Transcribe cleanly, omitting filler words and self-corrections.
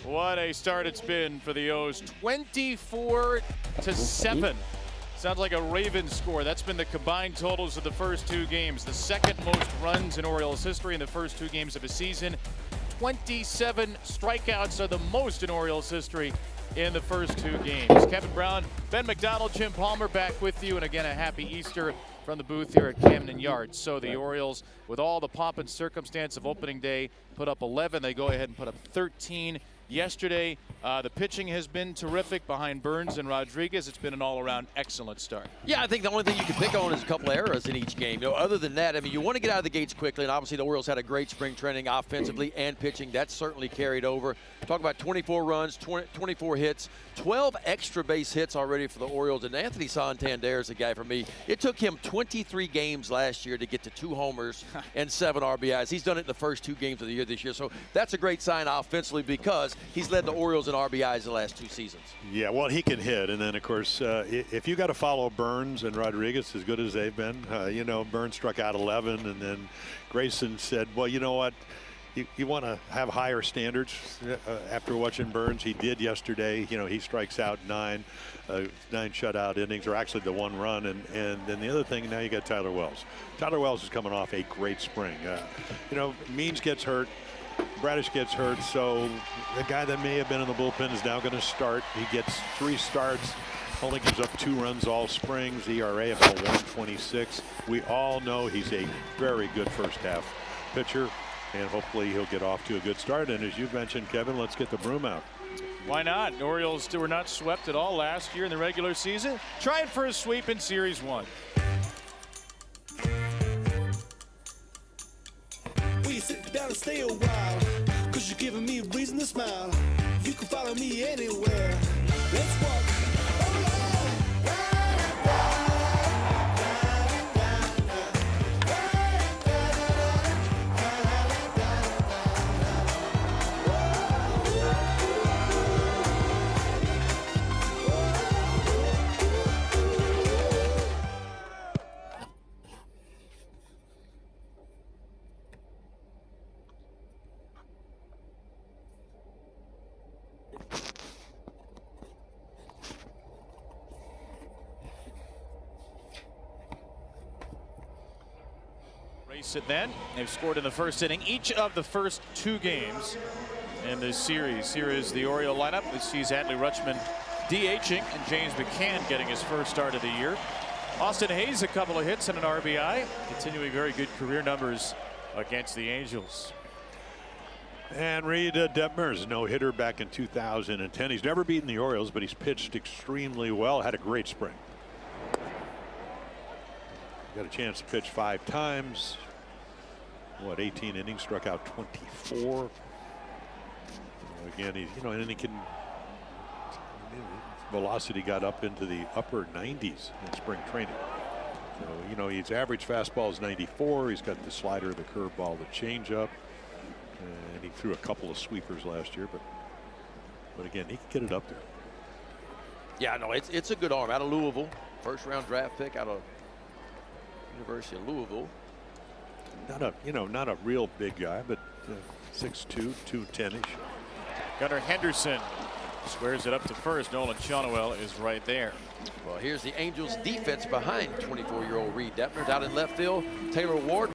What a start it's been for the O's. 24-7. Sounds like a Ravens score. That's been the combined totals of the first two games. The second most runs in Orioles history in the first two games of a season. 27 strikeouts are the most in Orioles history in the first two games. Kevin Brown, Ben McDonald, Jim Palmer back with you. And again, a happy Easter from the booth here at Camden Yards. So the Orioles, with all the pomp and circumstance of opening day, put up 11. They go ahead and put up 13 yesterday. The pitching has been terrific behind Burns and Rodriguez. It's been an all-around excellent start. Yeah, I think the only thing you can pick on is a couple of errors in each game. You know, other than that, I mean, you want to get out of the gates quickly, and obviously the Orioles had a great spring training offensively and pitching. That's certainly carried over. Talk about 24 runs, 24 hits, 12 extra base hits already for the Orioles. And Anthony Santander is a guy for me. It took him 23 games last year to get to 2 homers and 7 RBIs. He's done it in the first 2 games of the year this year. So that's a great sign offensively because he's led the Orioles in RBIs the last 2 seasons. Yeah, well, he can hit. And then, of course, if you got to follow Burns and Rodriguez as good as they've been, you know, Burns struck out 11. And then Grayson said, well, you know what? You want to have higher standards after watching Burns. He did yesterday. You know, he strikes out 9 shutout innings, or actually the 1 run. And then the other thing, now you got Tyler Wells. Tyler Wells is coming off a great spring. You know, Means gets hurt. Bradish gets hurt, so the guy that may have been in the bullpen is now going to start. He gets 3 starts, only gives up 2 runs all springs, ERA of 1.26. We all know he's a very good first half pitcher, and hopefully he'll get off to a good start. And as you mentioned, Kevin, let's get the broom out. Why not? The Orioles were not swept at all last year in the regular season. Trying for a sweep in Series 1. Sit down and stay a while, cause you're giving me a reason to smile. You can follow me anywhere. Let's walk. Race it then. They've scored in the first inning each of the first 2 games in this series. Here is the Oriole lineup. This sees Adley Rutschman DHing and James McCann getting his first start of the year. Austin Hayes, a couple of hits and an RBI, continuing very good career numbers against the Angels. And Reed Detmer's no-hitter back in 2010. He's never beaten the Orioles, but he's pitched extremely well. Had a great spring. Got a chance to pitch 5 times. What, 18 innings, struck out 24. Again, and he can. Velocity got up into the upper 90s in spring training. So, you know, his average fastball is 94. He's got the slider, the curveball, the changeup, and he threw a couple of sweepers last year. But again, he can get it up there. Yeah, no, it's a good arm out of Louisville. First-round draft pick out of University of Louisville. Not a real big guy, but 6'2", 210-ish. Gunnar Henderson squares it up to first. Nolan Chonowell is right there. Well, here's the Angels defense behind 24-year-old Reed Detmer. Down in left field, Taylor Ward.